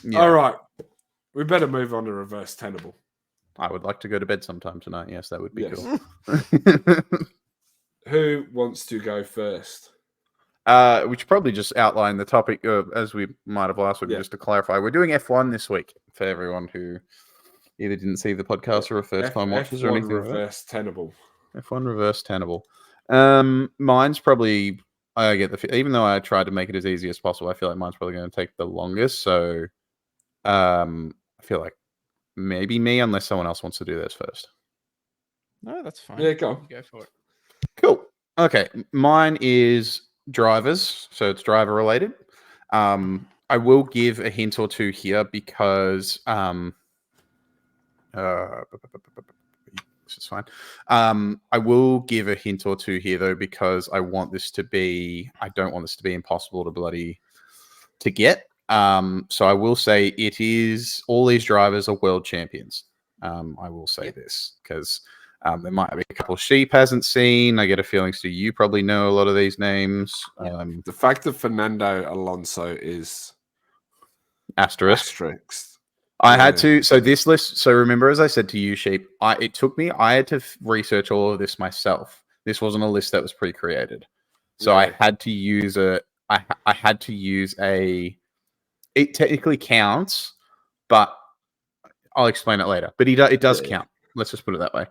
Yeah. All right. We better move on to reverse tenable. I would like to go to bed sometime tonight. Yes, that would be cool. Who wants to go first? We should probably just outline the topic as we might have last week, just to clarify. We're doing F1 this week for everyone who either didn't see the podcast or are first-time watchers or anything reverse tenable. F1 reverse tenable. Mine's probably, I get the, even though I tried to make it as easy as possible, I feel like mine's probably going to take the longest. So I feel like maybe me, unless someone else wants to do this first. No, that's fine. Yeah, go for it. Cool. Okay, mine is drivers, so it's driver related. I will give a hint or two here because this is fine. I will give a hint or two here though, because I want this to be, I don't want this to be impossible to get. So I will say it is, all these drivers are world champions. I will say this because there might be a couple sheep hasn't seen. I get a feeling, Stu, you probably know a lot of these names. The fact that Fernando Alonso is asterisk. I had to, so this list, so remember, as I said to you, Sheep, I had to research all of this myself. This wasn't a list that was pre-created. So I had to use it technically counts, but I'll explain it later. But it does count. Let's just put it that way.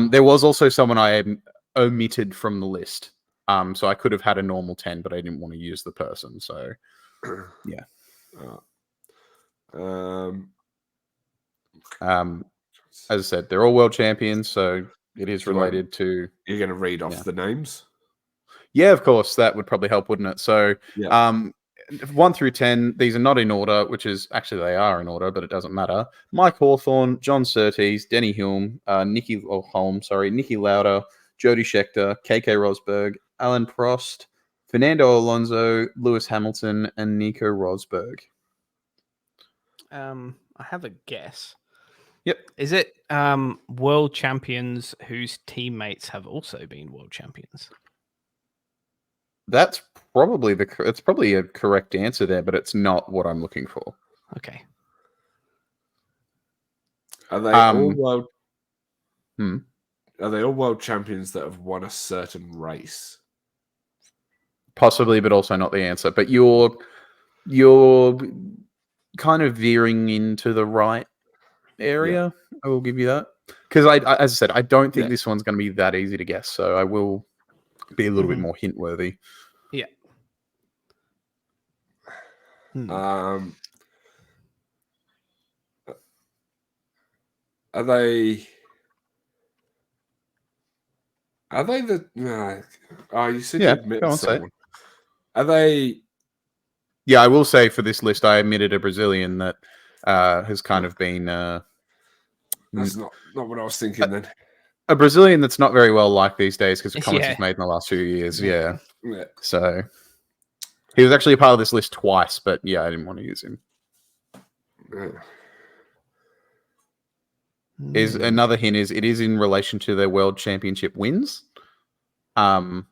There was also someone I omitted from the list. So I could have had a normal 10, but I didn't want to use the person. So, yeah. As I said, they're all world champions, so it is related to... You're going to read off the names? Yeah, of course. That would probably help, wouldn't it? So, 1 through 10, these are not in order, which is... Actually, they are in order, but it doesn't matter. Mike Hawthorne, John Surtees, Denny Hulme, Niki Lauda, Jody Scheckter, KK Rosberg, Alan Prost, Fernando Alonso, Lewis Hamilton, and Nico Rosberg. I have a guess. Yep. Is it world champions whose teammates have also been world champions? That's probably it's probably a correct answer there, but it's not what I'm looking for. Okay. Are they all world? Are they all world champions that have won a certain race? Possibly, but also not the answer. But you're kind of veering into the right area. I will give you that, because as I said, I don't think this one's going to be that easy to guess. So I will be a little bit more hint worthy. Yeah. Are they the? You said you admitted someone. Are they? Yeah, I will say for this list, I admitted a Brazilian that has kind of been. That's not what I was thinking then. A Brazilian that's not very well liked these days because of comments he's made in the last few years. Yeah. So he was actually a part of this list twice, but I didn't want to use him. Is another hint is it is in relation to their world championship wins. So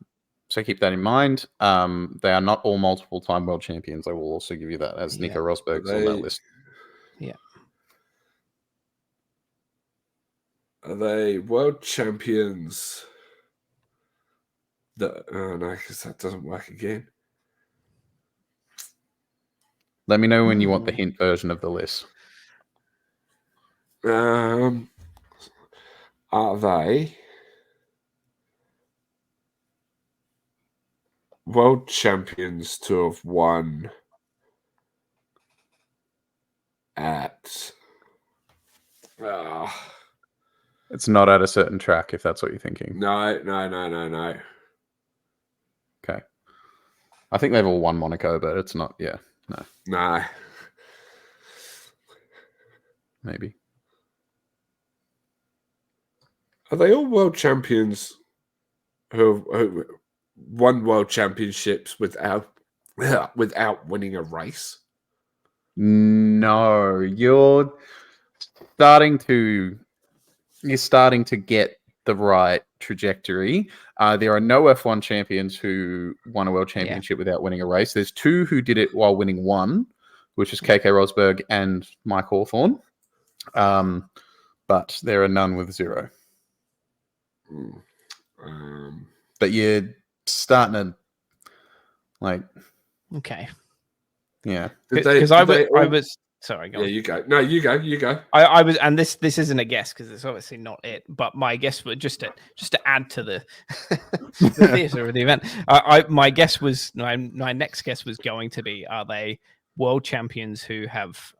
keep that in mind. They are not all multiple time world champions. I will also give you that, as Nico Rosberg's on that list. Yeah. Are they world champions? No, because that doesn't work again. Let me know when you want the hint version of the list. Are they world champions to have won at? It's not at a certain track, if that's what you're thinking. No. Okay. I think they've all won Monaco, but it's not. Yeah, no. Maybe. Are they all world champions who won world championships without winning a race? No, you're starting to get the right trajectory. There are no F1 champions who won a world championship without winning a race. There's 2 who did it while winning one, which is KK Rosberg and Mike Hawthorne. But there are none with 0. But you're starting to like, Okay. yeah. Because I was sorry. Go Yeah, on. you go. No, you go. You go. I was, and this isn't a guess because it's obviously not it. But my guess was just to add to the the theatre of the event. My guess was my next guess was going to be: are they world champions who have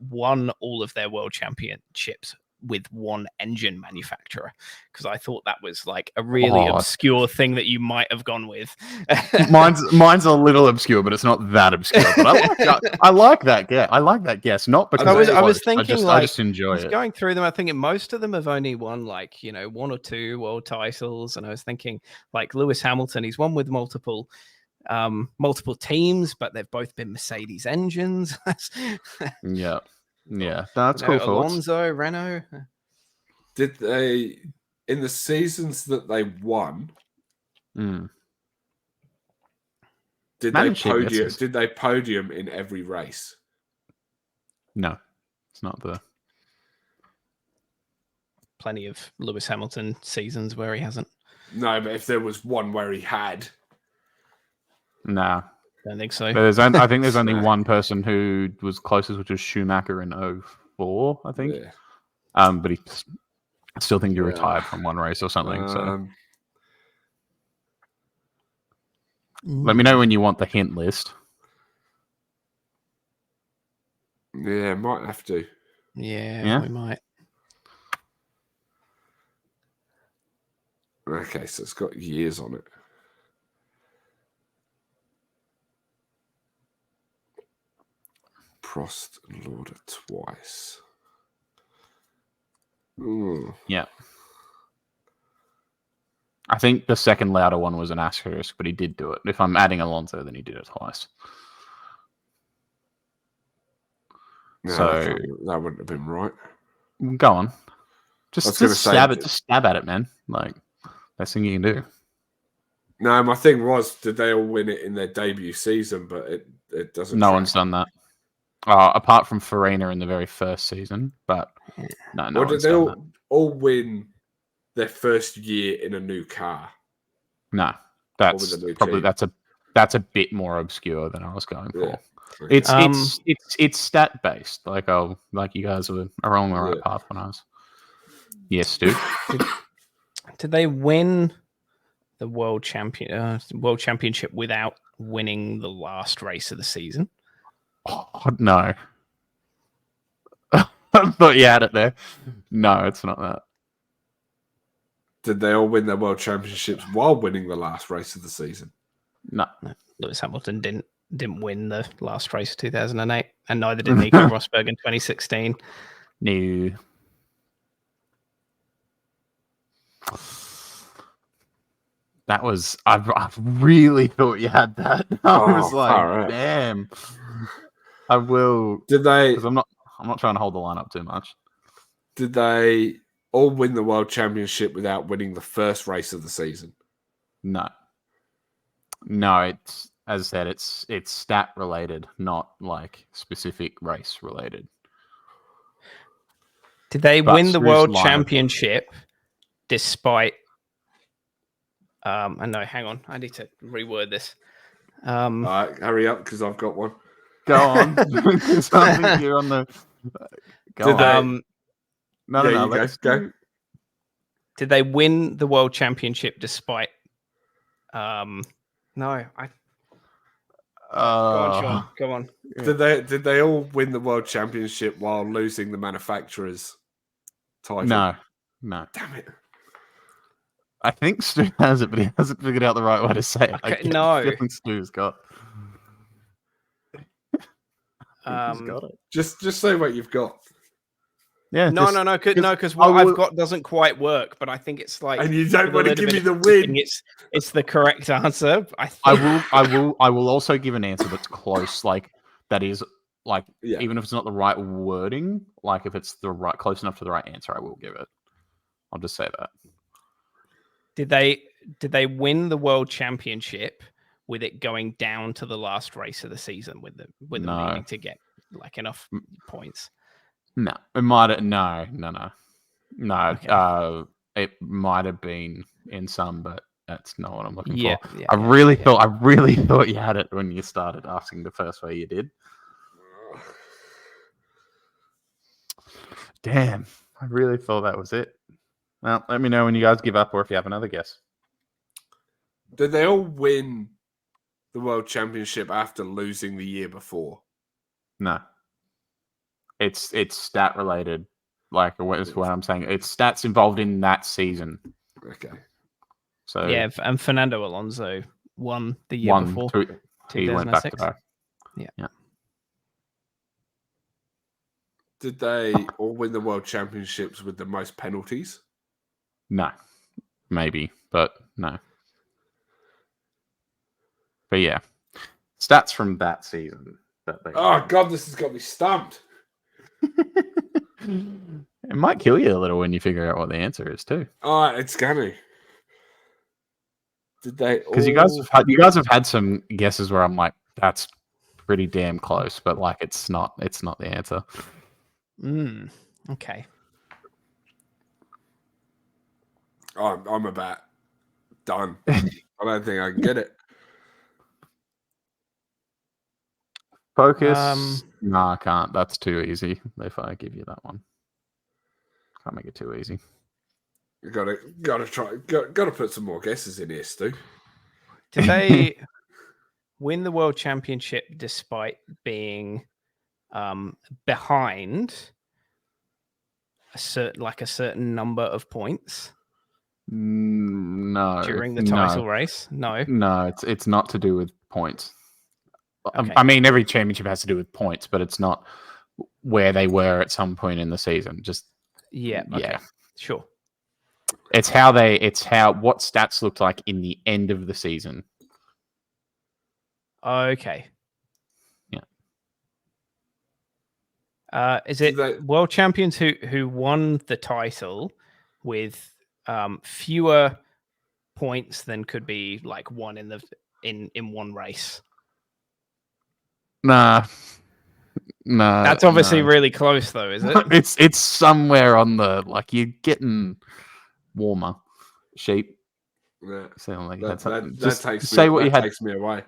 won all of their world championships with one engine manufacturer? Because I thought that was like a really obscure thing that you might have gone with. mine's a little obscure, but it's not that obscure. But I like that. Yeah, I like that guess. Not because I was thinking I just enjoy it. Going through them, I think most of them have only won like 1 or 2 world titles, and I was thinking like Lewis Hamilton, he's won with multiple teams, but they've both been Mercedes engines. Yeah, that's cool. Alonso, Renault. Did they, in the seasons that they won, did they podium in every race? No, it's not the. Plenty of Lewis Hamilton seasons where he hasn't. No, but if there was one where he had. Nah. Don't think so. I think there's only one person who was closest, which was Schumacher in 2004, I think. Yeah. But I still think he retired from one race or something. So let me know when you want the hint list. Yeah, might have to. Yeah, we might. Okay, so it's got years on it. Prost and Lauda twice. Ooh. Yeah. I think the second Lauda one was an asterisk, but he did do it. If I'm adding Alonso, then he did it twice. No, so that wouldn't have been right. Go on. Just stab at it, man. Like, best thing you can do. No, my thing was, did they all win it in their debut season? But it doesn't. No one's done that. Apart from Farina in the very first season, but no one's did they done that. all win their first year in a new car? No, that's a bit more obscure than I was going for. Okay. It's stat based. Like you guys were on the right path when I was. Yes, Stu. Did they win the world championship without winning the last race of the season? Oh, no. I thought you had it there. No, it's not that. Did they all win their world championships while winning the last race of the season? No. Lewis Hamilton didn't win the last race of 2008, and neither did Nico Rosberg in 2016. No. That was I really thought you had that. I was like, damn. I will. Did they? Because I'm not trying to hold the line up too much. Did they all win the world championship without winning the first race of the season? No. It's, as I said, it's stat related, not like specific race related. Did they win the world championship despite? No, hang on. I need to reword this. All right, hurry up because I've got one. Go on. Because I think you're on the. No, go. Did they win the world championship despite? No, I. Go on, Sean. Go on. Yeah. Did they all win the world championship while losing the manufacturer's title? No. Damn it. I think Stu has it, but he hasn't figured out the right way to say it. Okay, no. I think Stu's got. He's got it. Just say what you've got. Yeah. No. Because what I've got doesn't quite work. But I think it's like. And you don't want to give me the win. It's the correct answer. I will also give an answer that's close. Like that is like even if it's not the right wording, like if it's the right close enough to the right answer, I will give it. I'll just say that. Did they win the world championship with it going down to the last race of the season with them needing to get like enough points. No, it might have. No. Okay. It might have been in some, but that's not what I'm looking Yeah, for. yeah, I yeah, really yeah. thought you had it when you started asking the first way you did. Damn, I really thought that was it. Well, let me know when you guys give up or if you have another guess. Did they all win the World Championship after losing the year before? No. It's stat related. Like is what I'm saying. It's stats involved in that season. Okay. So Yeah, and Fernando Alonso won the year before. He went back to 2006. back. Yeah. Did they all win the World Championships with the most penalties? No. Maybe, but no. But yeah. Stats from that season that they Oh God, this has got me stumped. It might kill you a little when you figure out what the answer is too. Oh, it's gonna. Did they all? Because you guys have had some guesses where I'm like, that's pretty damn close, but like it's not the answer. Okay. I'm about done. I don't think I can get it. Focus. No, I can't. That's too easy. If I give you that one, can't make it too easy. You gotta try. Gotta put some more guesses in here, Stu. Did they win the World Championship despite being behind a certain number of points No. during the title race? No. No, it's not to do with points. Okay. I mean, every championship has to do with points, but it's not where they were at some point in the season. Just yeah. Okay. Sure. It's what stats looked like in the end of the season. Okay. Yeah. Is it world champions who won the title with fewer points than could be like won in one race? Nah. That's obviously really close, though, is it? It's somewhere on the you're getting warmer. Sheep. Yeah. Sound like that takes me away.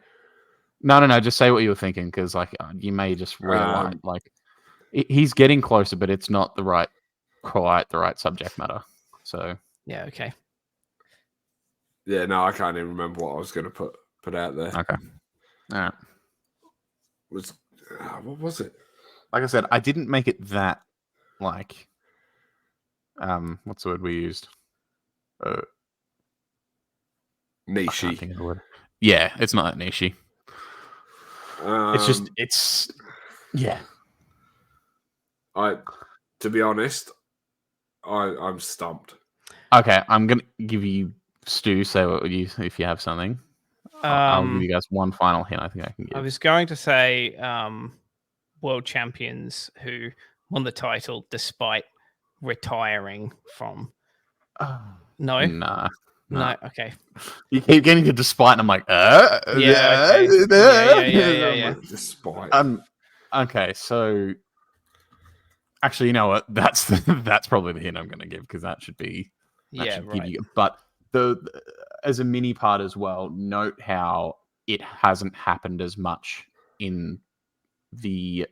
No. Just say what you were thinking, because you may just realize he's getting closer, but it's not quite the right subject matter. So yeah, okay. Yeah, no, I can't even remember what I was going to put out there. Okay, all right. What was it? Like I said, I didn't make it that what's the word we used? Niche-y. Yeah, it's not that niche-y. It's yeah. To be honest, I'm stumped. Okay, I'm gonna give you Stu. Say what if you have something. I'll give you guys one final hint. I think I can give. I was going to say world champions who won the title despite retiring from. No. Nah. No. Okay. You keep getting to despite, and I'm like, yeah. Okay. Yeah. Despite. Okay, so actually, you know what? That's probably the hint I'm going to give, because that should be. Give you. But as a mini part as well, note how it hasn't happened as much in the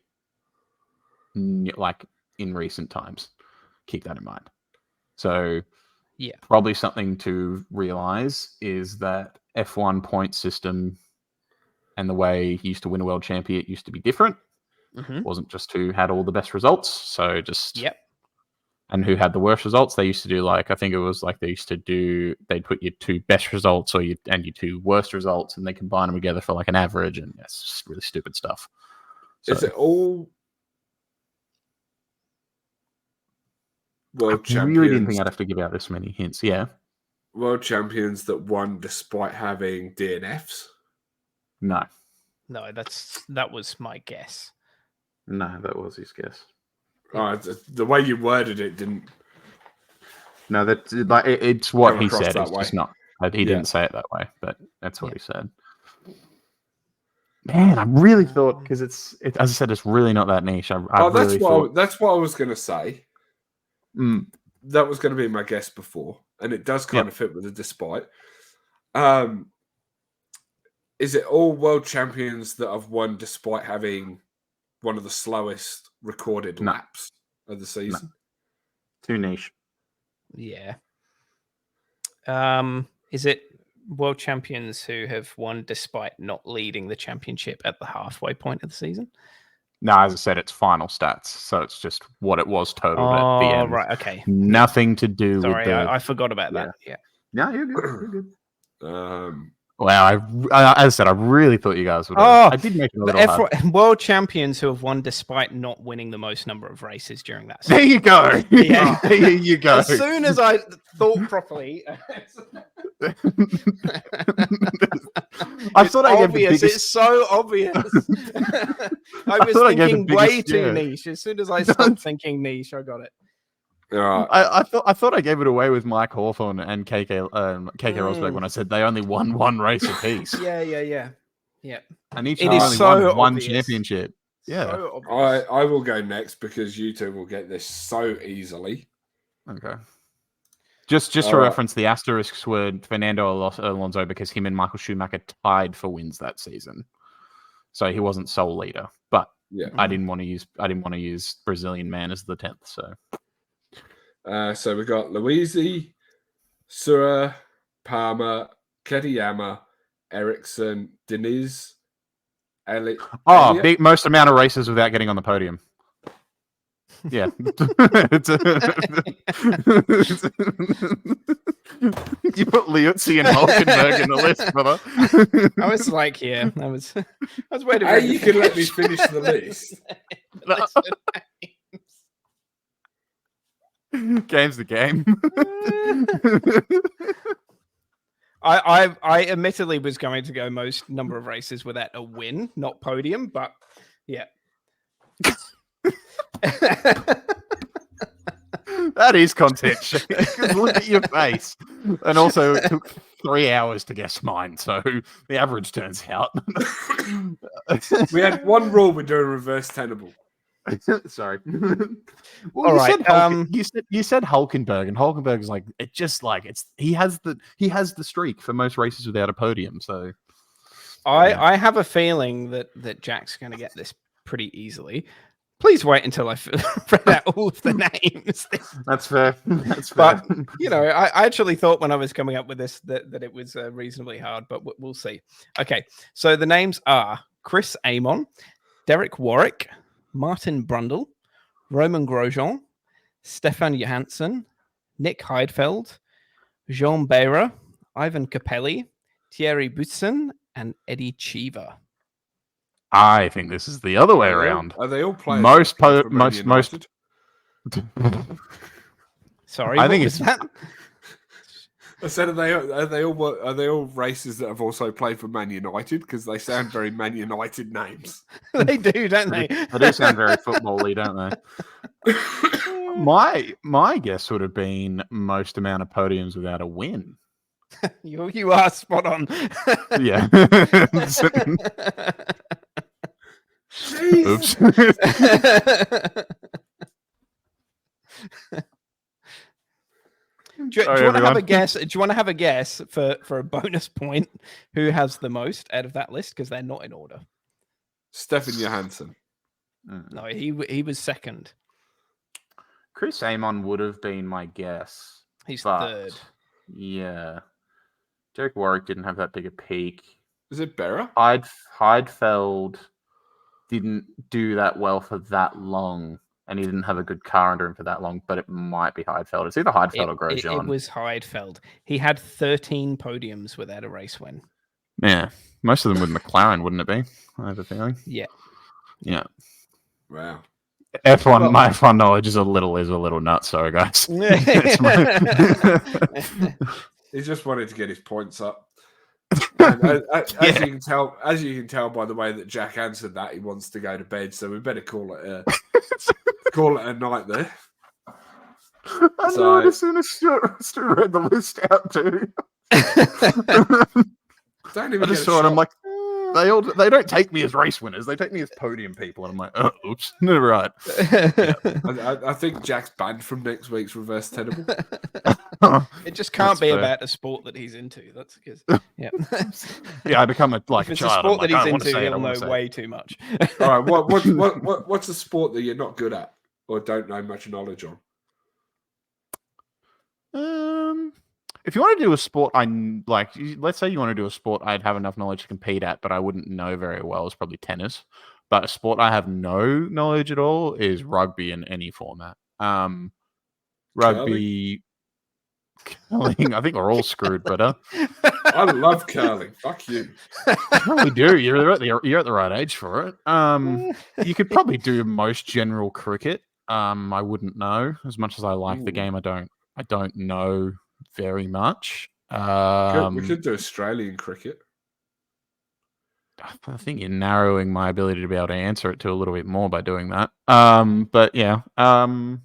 in recent times. Keep that in mind. So. Yeah. Probably something to realize is that F1 point system and the way he used to win a world champion used to be different. Mm-hmm. It wasn't just who had all the best results. So just and who had the worst results. They used to do I think it was they'd put your two best results your two worst results, and they combine them together for an average, and it's just really stupid stuff. So, is it all world champions? I really didn't think I'd have to give out this many hints. Yeah. World champions that won despite having DNFs? No, that was my guess. No, that was his guess. The way you worded it didn't. No, it's what he said. It's way. just not. He didn't say it that way, but that's what he said. Man, I really thought because it's as I said, it's really not that niche. I really thought that's what I was going to say. Mm, That was going to be my guess before, and it does kind Yep. of fit with the despite. Is it all world champions that have won despite having one of the slowest recorded No. laps of the season? too niche. Yeah. Is it world champions who have won despite not leading the championship at the halfway point of the season? No, as I said, it's final stats, so it's just what it was totaled at the end. Right, okay. Nothing to do with Sorry, the. I forgot about that. Yeah. No, you're good. You're good. Um, Wow, as I said, I really thought you guys would. I did make it a The little hard. world champions who have won despite not winning the most number of races during that There season. you go. Yeah. There you go. As soon as I thought properly, I thought I gave the obvious. biggest. It's so obvious. I was thought I gave the thinking way biggest- too yeah. niche. As soon as I stopped thinking niche, I got it. all right. I thought I gave it away with Mike Hawthorne and KK Rosberg when I said they only won one race apiece. Yeah. And each It team is only so won one obvious. championship. Yeah. So obvious. I will go next because you two will get this so easily. Okay. Just All to right. reference, the asterisks were Fernando Alonso because him and Michael Schumacher tied for wins that season, so he wasn't sole leader. But Yeah. I didn't want to use Brazilian man as the 10th. So So we got Luisi, Sura, Palmer, Ketiyama, Ericsson, Diniz, Elliott. big most amount of races without getting on the podium. Yeah. You put Liuzzi and Hulkenberg in the list, brother. I was like, I was waiting. Hey, you can let me finish the list. Game's the game. I admittedly was going to go most number of races without a win, not podium, but yeah. That is content. Shane. Look at your face. And also, it took 3 hours to guess mine, so the average turns out. We had one rule with doing reverse tenable. Sorry. All right. You said Hulkenberg, and Hulkenberg's like he has the streak for most races without a podium. So I have a feeling that Jack's going to get this pretty easily. Please wait until I've read out all of the names. that's fair. That's fair. But I actually thought when I was coming up with this that it was reasonably hard, but we'll see. Okay, so the names are Chris Amon, Derek Warwick, Martin Brundle, Roman Grosjean, Stefan Johansson, Nick Heidfeld, Jean Beira, Ivan Capelli, Thierry Boutsen, and Eddie Cheever. I think this is the other way around. Are they all players? Most. Sorry, I think was it's that? I said, are they all races that have also played for Man United? Because they sound very Man United names. They do, don't they? They do sound very football-y, don't they? My guess would have been most amount of podiums without a win. You are spot on. Yeah. Oops. Do you want to have a guess? Do you want to have a guess for a bonus point? Who has the most out of that list? Because they're not in order. Stefan Johansson. No, he was second. Chris Amon would have been my guess. He's but, third. Yeah. Derek Warwick didn't have that big a peak. Is it Berra? Heidfeld didn't do that well for that long, and he didn't have a good car under him for that long, but it might be Heidfeld. It's either Heidfeld or Grosjean. It was Heidfeld. He had 13 podiums without a race win. Yeah. Most of them with McLaren, wouldn't it be? I have a feeling. Yeah. Yeah. Wow. F1, my F1 knowledge is a little nuts, sorry guys. He just wanted to get his points up. And as you can tell by the way that Jack answered that, he wants to go to bed. So we better call it a night there. I know it as soon as Stu read the list out too. Don't even I just saw it. I'm like, They don't take me as race winners. They take me as podium people, and I'm like, oh, oops, no, right. Yeah. I think Jack's banned from next week's reverse tenable. It just can't That's be fair. about a sport that he's into. That's because, yeah. Yeah, I become a If it's a child. sport that I he's don't want to into, say it, I he'll wanna know say it. way too much. All right, what's a sport that you're not good at or don't know much knowledge on? If you want to do a sport, let's say you want to do a sport I'd have enough knowledge to compete at, but I wouldn't know very well, is probably tennis. But a sport I have no knowledge at all is rugby in any format. Rugby, curling. I think we're all screwed, but I love curling. Fuck you. you probably do. You're at the right age for it. You could probably do most general cricket. I wouldn't know as much as I like the game. I don't know very much. We could do Australian cricket. I think you're narrowing my ability to be able to answer it to a little bit more by doing that. But yeah. Oh,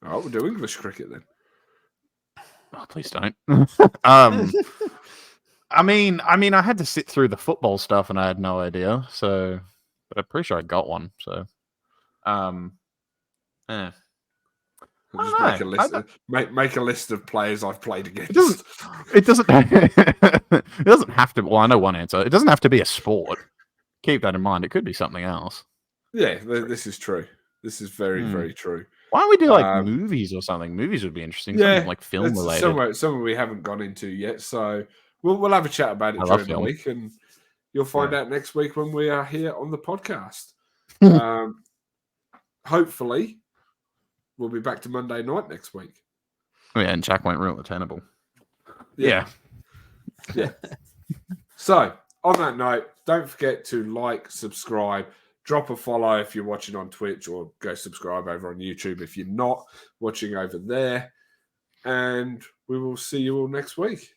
we'll do English cricket then. Oh, please don't. I mean, I had to sit through the football stuff and I had no idea. So, but I'm pretty sure I got one. So, Just make a list. Make a list of players I've played against. It doesn't. It doesn't have to. Well, I know one answer. It doesn't have to be a sport. Keep that in mind. It could be something else. Yeah, this is true. This is very, very true. Why don't we do like movies or something? Movies would be interesting. Yeah, something like film related. Somewhere we haven't gone into yet. So we'll have a chat about it during the week, and you'll find out next week when we are here on the podcast. Hopefully, we'll be back to Monday night next week. Oh, yeah, and Jack won't rule the Tenable. Yeah. So, on that note, don't forget to like, subscribe, drop a follow if you're watching on Twitch, or go subscribe over on YouTube if you're not watching over there. And we will see you all next week.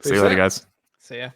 See you later, guys. See ya.